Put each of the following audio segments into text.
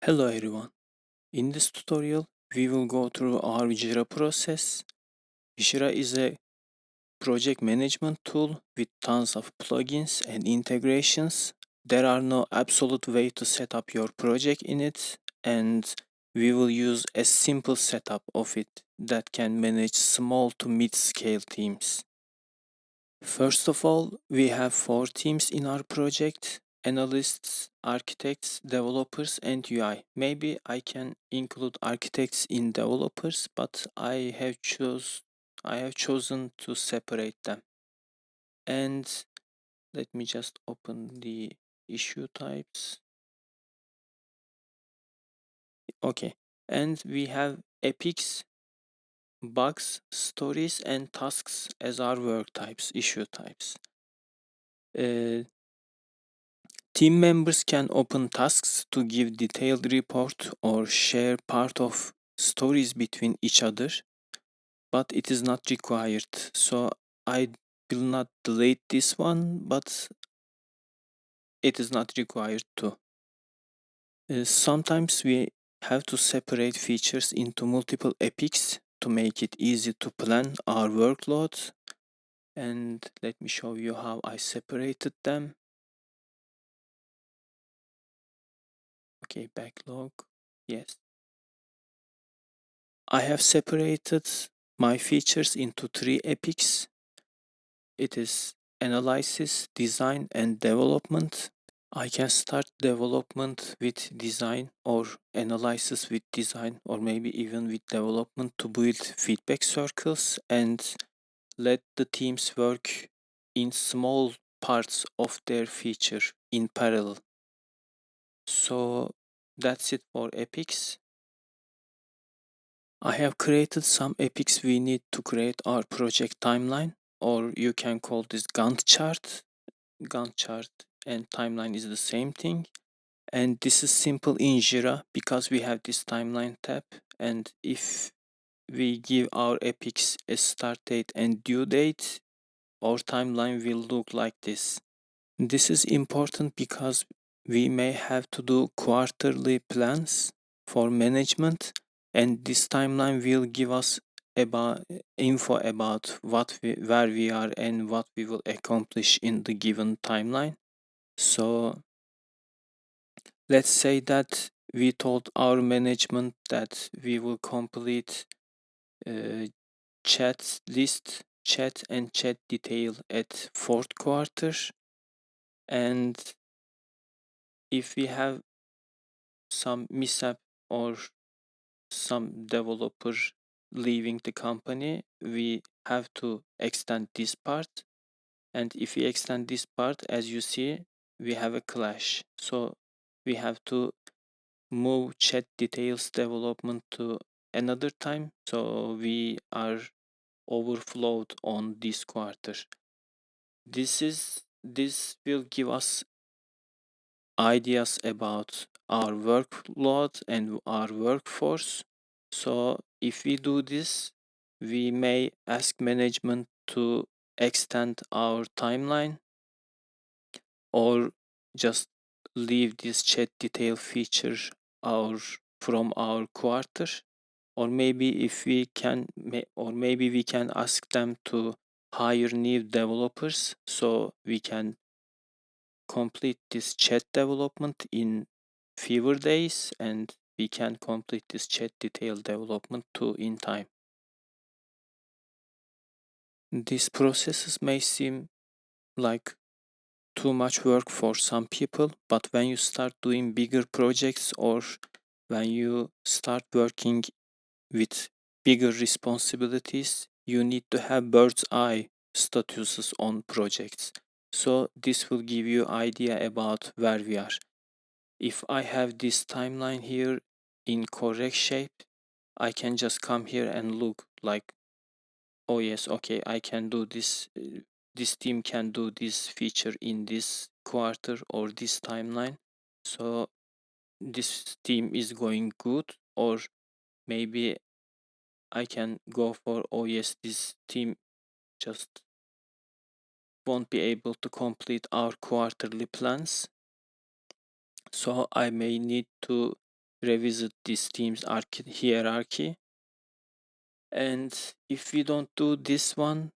Hello everyone. In this tutorial, we will go through our Jira process. Jira is a project management tool with tons of plugins and integrations. There are no absolute way to set up your project in it, and we will use a simple setup of it that can manage small to mid-scale teams. First of all, we have 4 teams in our project: analysts, architects, developers, and UI. Maybe I can include architects in developers, but I have chosen to separate them. And let me just open the issue types. Okay. And we have epics, bugs, stories, and tasks as our work types, issue types. Uh, Team members can open tasks to give detailed report or share part of stories between each other, but it is not required. So I will not delete this one, but it is not required too. Sometimes we have to separate features into multiple epics to make it easy to plan our workload. And let me show you how I separated them. Okay, backlog. Yes. I have separated my features into 3 epics. It is analysis, design, and development. I can start development with design, or analysis with design, or maybe even with development to build feedback circles and let the teams work in small parts of their feature in parallel. So that's it for epics. I have created some epics we need to create our project timeline, or you can call this Gantt chart. Gantt chart and timeline is the same thing. And this is simple in Jira because we have this timeline tab. And if we give our epics a start date and due date, our timeline will look like this. This is important because we may have to do quarterly plans for management, and this timeline will give us about info about where we are and what we will accomplish in the given timeline. So let's say that we told our management that we will complete uh, chat list, chat and chat detail at fourth quarter, and if we have some mishap or some developer leaving the company, we have to extend this part. And if we extend this part, as you see, we have a clash. So we have to move chat details development to another time. So we are overflowed on this quarter. This will give us ideas about our workload and our workforce. So if we do this, we may ask management to extend our timeline or just leave this chat detail feature our from our quarter, or maybe if we can or maybe we can ask them to hire new developers so we can complete this chat development in fewer days, and we can complete this chat detail development too in time. These processes may seem like too much work for some people, but when you start doing bigger projects or when you start working with bigger responsibilities, you need to have bird's eye statuses on projects. So this will give you idea about where we are. If I have this timeline here in correct shape, I can just come here and look like, oh yes, okay, I can do this. This team can do this feature in this quarter or this timeline. So this team is going good, or maybe I can go for, oh yes, this team just won't be able to complete our quarterly plans. So I may need to revisit this team's hierarchy. And if we don't do this one,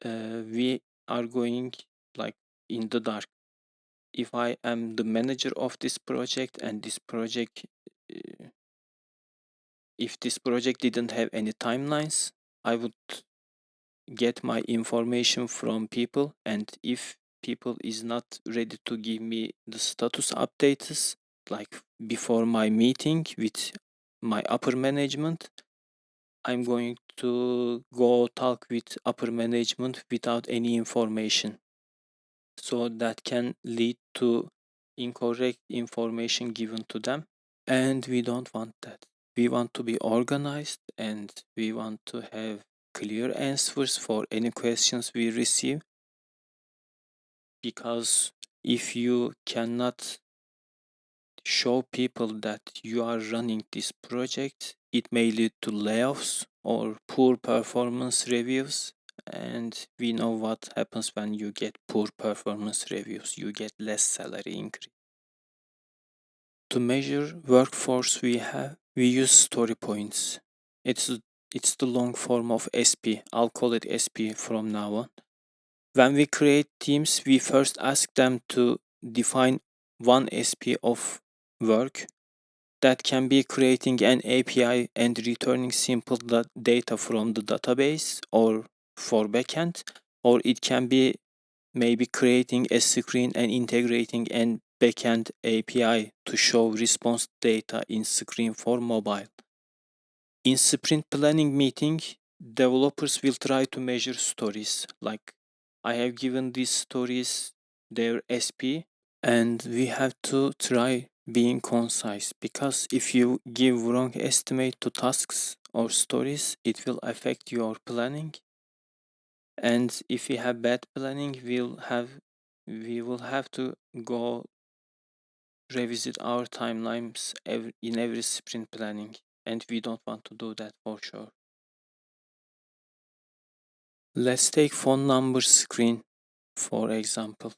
we are going like in the dark. If I am the manager of this project and this project, if this project didn't have any timelines, I would get my information from people, and if people is not ready to give me the status updates like before my meeting with my upper management, I'm going to go talk with upper management without any information. So that can lead to incorrect information given to them. And we don't want that. We want to be organized and we want to have clear answers for any questions we receive. Because if you cannot show people that you are running this project, it may lead to layoffs or poor performance reviews. And we know what happens when you get poor performance reviews. You get less salary increase. To measure workforce we use story points. It's it's the long form of SP. I'll call it SP from now on. When we create teams, we first ask them to define one SP of work. That can be creating an API and returning simple data from the database or for backend, or it can be maybe creating a screen and integrating an backend API to show response data in screen for mobile. In sprint planning meeting, developers will try to measure stories. Like I have given these stories their SP, and we have to try being concise, because if you give wrong estimate to tasks or stories, it will affect your planning. And if we have bad planning, we will have to go revisit our timelines in every sprint planning, and we don't want to do that for sure. Let's take phone number screen for example.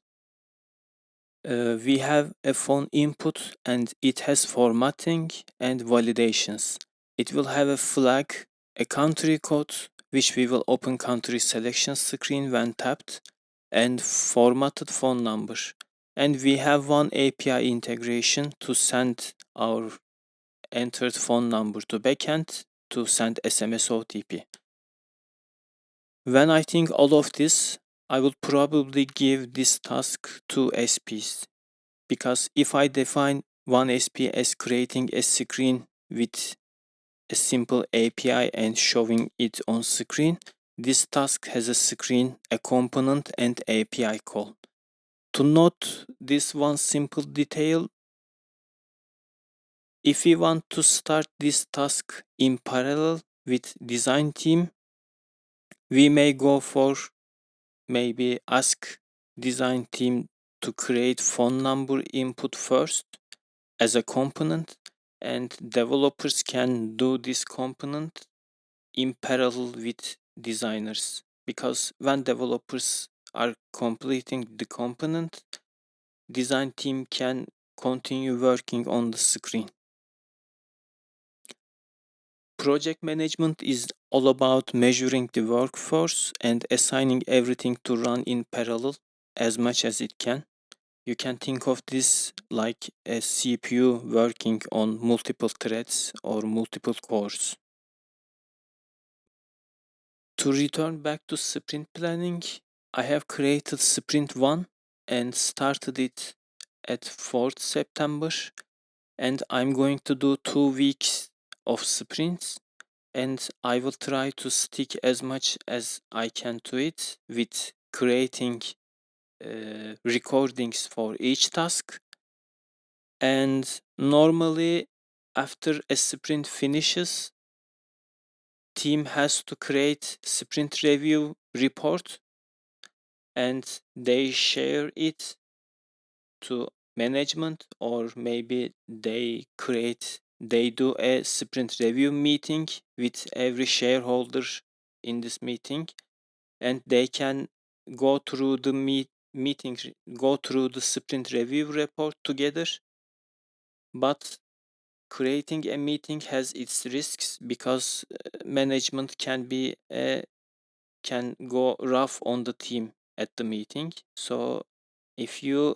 We have a phone input and it has formatting and validations. It will have a flag, a country code, which we will open country selection screen when tapped, and formatted phone number. And we have one API integration to send our entered phone number to backend to send SMS OTP. When I think all of this, I would probably give this task to SPs, because if I define one SP as creating a screen with a simple API and showing it on screen, this task has a screen, a component, and API call. To note this one simple detail, if we want to start this task in parallel with design team, we may go for maybe ask design team to create phone number input first as a component, and developers can do this component in parallel with designers, because when developers are completing the component, design team can continue working on the screen. Project management is all about measuring the workforce and assigning everything to run in parallel as much as it can. You can think of this like a CPU working on multiple threads or multiple cores. To return back to sprint planning, I have created sprint 1 and started it at 4th September, and I'm going to do 2 weeks of sprints, and I will try to stick as much as I can to it with creating recordings for each task. And normally after a sprint finishes, team has to create sprint review report and they share it to management, or maybe they do a sprint review meeting with every shareholder in this meeting, and they can go through the meeting, go through the sprint review report together. But creating a meeting has its risks because management can go rough on the team at the meeting. So if you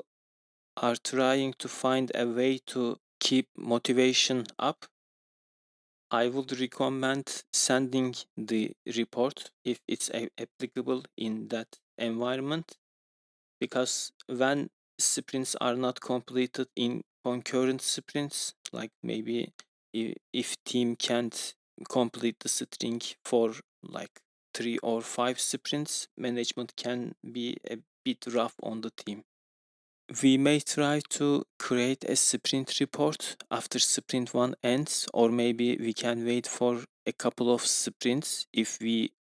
are trying to find a way to keep motivation up, I would recommend sending the report if it's applicable in that environment, because when sprints are not completed in concurrent sprints, like maybe if team can't complete the string for like 3 or 5 sprints, management can be a bit rough on the team. We may try to create a sprint report after sprint 1 ends, or maybe we can wait for a couple of sprints if we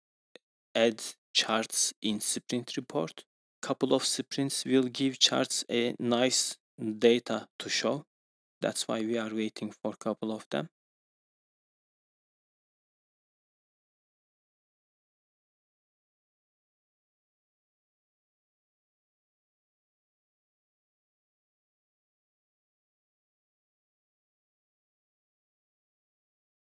add charts in sprint report. Couple of sprints will give charts a nice data to show. That's why we are waiting for a couple of them.